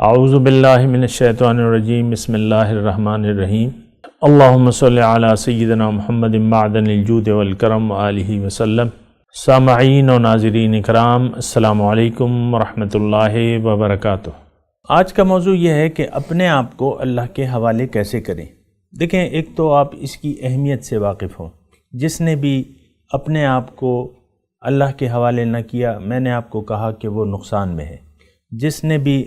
اعوذ باللہ من الشیطان الرجیم بسم اللہ الرحمن الرحیم اللہم صلی علی سیدنا محمد معدن الجود والکرم وآلہ وسلم۔ سامعین و ناظرین اکرام، السلام علیکم ورحمۃ اللہ وبرکاتہ۔ آج کا موضوع یہ ہے کہ اپنے آپ کو اللہ کے حوالے کیسے کریں۔ دیکھیں، ایک تو آپ اس کی اہمیت سے واقف ہوں۔ جس نے بھی اپنے آپ کو اللہ کے حوالے نہ کیا، میں نے آپ کو کہا کہ وہ نقصان میں ہے۔ جس نے بھی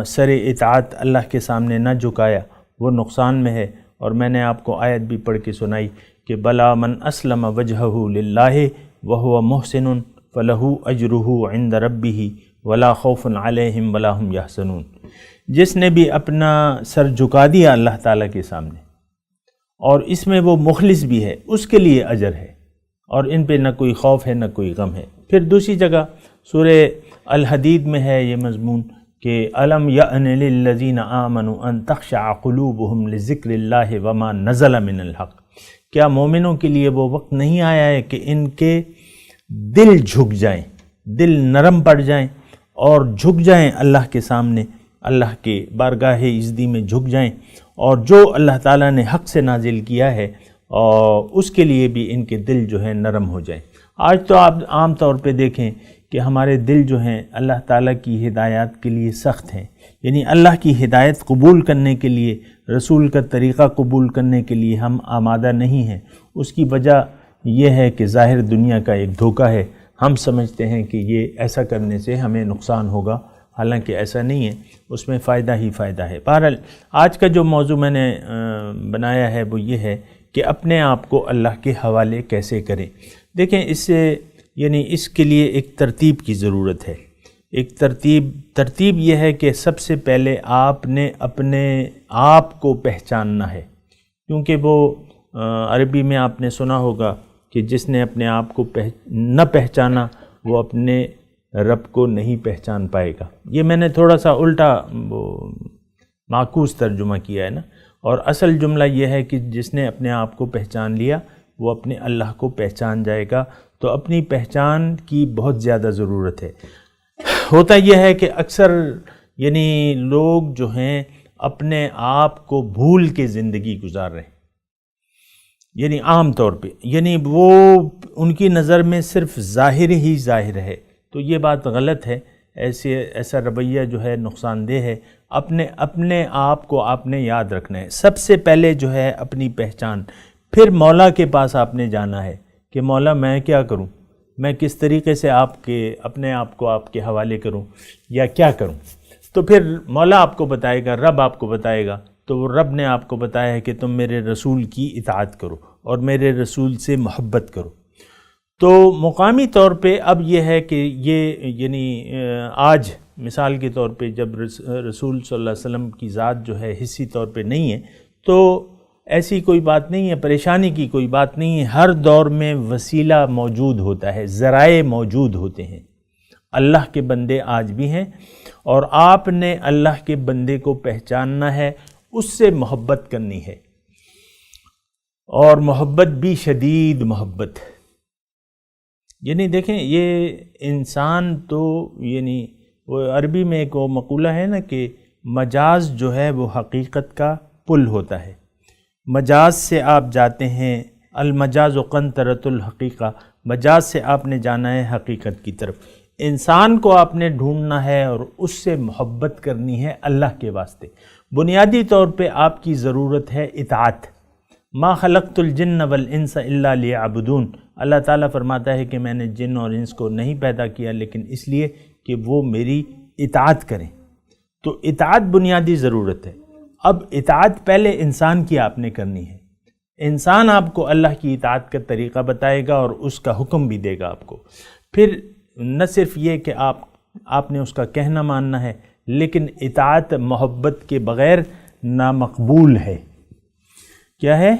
سر اطاعت اللہ کے سامنے نہ جھکایا وہ نقصان میں ہے۔ اور میں نے آپ کو آیت بھی پڑھ کے سنائی کہ بلا من اسلم وجہہ للہ وہو محسن فلہ اجرہ عند ربہ ولا خوف علیہم ولا ہم یحزنون۔ جس نے بھی اپنا سر جھکا دیا اللہ تعالیٰ کے سامنے اور اس میں وہ مخلص بھی ہے، اس کے لیے اجر ہے اور ان پہ نہ کوئی خوف ہے نہ کوئی غم ہے۔ پھر دوسری جگہ سورہ الحدید میں ہے یہ مضمون کہ الم یأن للذین آمنوا ان تخشع قلوبہم لذکر اللہ وما نزل من الحق۔ کیا مومنوں کے لیے وہ وقت نہیں آیا ہے کہ ان کے دل جھک جائیں، دل نرم پڑ جائیں اور جھک جائیں اللہ کے سامنے، اللہ کے بارگاہ عزتی میں جھک جائیں، اور جو اللہ تعالیٰ نے حق سے نازل کیا ہے اور اس کے لیے بھی ان کے دل جو ہے نرم ہو جائیں۔ آج تو آپ عام طور پہ دیکھیں کہ ہمارے دل جو ہیں اللہ تعالیٰ کی ہدایات کے لیے سخت ہیں، یعنی اللہ کی ہدایت قبول کرنے کے لیے، رسول کا طریقہ قبول کرنے کے لیے ہم آمادہ نہیں ہیں۔ اس کی وجہ یہ ہے کہ ظاہر دنیا کا ایک دھوکہ ہے۔ ہم سمجھتے ہیں کہ یہ ایسا کرنے سے ہمیں نقصان ہوگا، حالانکہ ایسا نہیں ہے، اس میں فائدہ ہی فائدہ ہے۔ بہرحال آج کا جو موضوع میں نے بنایا ہے وہ یہ ہے کہ اپنے آپ کو اللہ کے حوالے کیسے کریں۔ دیکھیں، اس کے لیے ایک ترتیب کی ضرورت ہے۔ ایک ترتیب یہ ہے کہ سب سے پہلے آپ نے اپنے آپ کو پہچاننا ہے، کیونکہ وہ عربی میں آپ نے سنا ہوگا کہ جس نے اپنے آپ کو نہ پہچانا وہ اپنے رب کو نہیں پہچان پائے گا۔ یہ میں نے تھوڑا سا الٹا معکوس ترجمہ کیا ہے نا، اور اصل جملہ یہ ہے کہ جس نے اپنے آپ کو پہچان لیا وہ اپنے اللہ کو پہچان جائے گا۔ تو اپنی پہچان کی بہت زیادہ ضرورت ہے۔ ہوتا یہ ہے کہ اکثر لوگ جو ہیں اپنے آپ کو بھول کے زندگی گزار رہے ہیں، عام طور پہ وہ ان کی نظر میں صرف ظاہر ہی ظاہر ہے۔ تو یہ بات غلط ہے، ایسا رویہ جو ہے نقصان دہ ہے۔ اپنے آپ کو آپ نے یاد رکھنا ہے۔ سب سے پہلے جو ہے اپنی پہچان، پھر مولا کے پاس آپ نے جانا ہے کہ مولا میں کیا کروں، میں کس طریقے سے اپنے آپ کو آپ کے حوالے کروں یا کیا کروں۔ تو پھر مولا آپ کو بتائے گا، رب آپ کو بتائے گا۔ تو وہ رب نے آپ کو بتایا ہے کہ تم میرے رسول کی اطاعت کرو اور میرے رسول سے محبت کرو۔ تو مقامی طور پہ اب یہ ہے کہ یہ آج مثال کے طور پہ جب رسول صلی اللہ علیہ وسلم کی ذات جو ہے حصی طور پہ نہیں ہے، تو ایسی کوئی بات نہیں ہے، پریشانی کی کوئی بات نہیں ہے۔ ہر دور میں وسیلہ موجود ہوتا ہے، ذرائع موجود ہوتے ہیں۔ اللہ کے بندے آج بھی ہیں، اور آپ نے اللہ کے بندے کو پہچاننا ہے، اس سے محبت کرنی ہے، اور محبت بھی شدید محبت۔ دیکھیں، یہ انسان تو وہ عربی میں ایک وہ مقولہ ہے نا کہ مجاز جو ہے وہ حقیقت کا پل ہوتا ہے۔ مجاز سے آپ جاتے ہیں، المجاز قنطرۃ الحقیقہ، مجاز سے آپ نے جانا ہے حقیقت کی طرف۔ انسان کو آپ نے ڈھونڈنا ہے اور اس سے محبت کرنی ہے اللہ کے واسطے۔ بنیادی طور پہ آپ کی ضرورت ہے اطاعت۔ ما خلقت الجن والانس الا لیعبدون۔ اللہ تعالیٰ فرماتا ہے کہ میں نے جن اور انس کو نہیں پیدا کیا لیکن اس لیے کہ وہ میری اطاعت کریں۔ تو اطاعت بنیادی ضرورت ہے۔ اب اطاعت پہلے انسان کی آپ نے کرنی ہے۔ انسان آپ کو اللہ کی اطاعت کا طریقہ بتائے گا اور اس کا حکم بھی دے گا آپ کو۔ پھر نہ صرف یہ کہ آپ نے اس کا کہنا ماننا ہے، لیکن اطاعت محبت کے بغیر نامقبول ہے۔ کیا ہے؟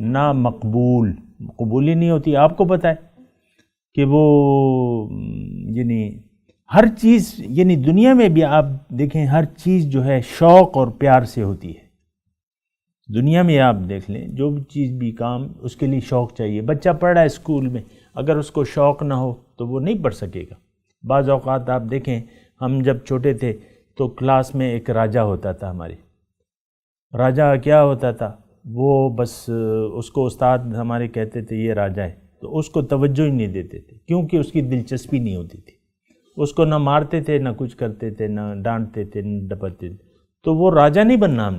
نامقبول، قبول ہی نہیں ہوتی۔ آپ کو پتہ ہے کہ وہ ہر چیز دنیا میں بھی آپ دیکھیں، ہر چیز جو ہے شوق اور پیار سے ہوتی ہے۔ دنیا میں آپ دیکھ لیں، جو بھی چیز بھی کام، اس کے لیے شوق چاہیے۔ بچہ پڑھ رہا ہے اسکول میں، اگر اس کو شوق نہ ہو تو وہ نہیں پڑھ سکے گا۔ بعض اوقات آپ دیکھیں، ہم جب چھوٹے تھے تو کلاس میں ایک راجا ہوتا تھا ہماری. راجا کیا ہوتا تھا؟ وہ بس اس کو استاد ہمارے کہتے تھے یہ راجا ہے، تو اس کو توجہ ہی نہیں دیتے تھے کیونکہ اس کی دلچسپی نہیں ہوتی تھی. اس کو نہ مارتے تھے، نہ کچھ کرتے تھے، نہ ڈانٹتے تھے، نہ ڈپٹتے تھے. تو وہ راجا نہیں بننا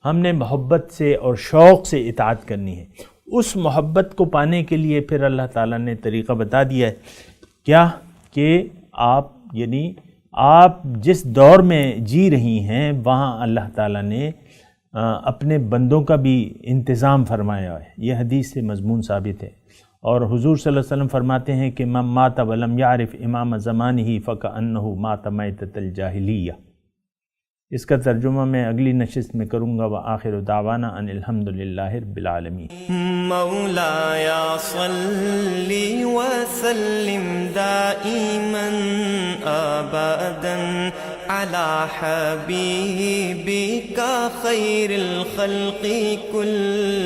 ہم نے محبت سے اور شوق سے اطاعت کرنی ہے. اس محبت کو پانے کے لیے پھر اللہ تعالیٰ نے طریقہ بتا دیا ہے. کیا کہ آپ جس دور میں جی رہی ہیں وہاں اللہ تعالیٰ نے اپنے بندوں کا بھی انتظام فرمایا ہے. یہ حدیث سے مضمون ثابت ہے. اور حضور صلی اللہ علیہ وسلم فرماتے ہیں کہ من مات ولم یعرف امام زمانہ فکأنہ مات میتۃ الجاہلیہ. اس کا ترجمہ میں اگلی نشست میں کروں گا. وآخر دعوانا ان الحمد للہ رب العالمین. مولاي صل وسلم دائما ابدا على حبيبك خير الخلق كل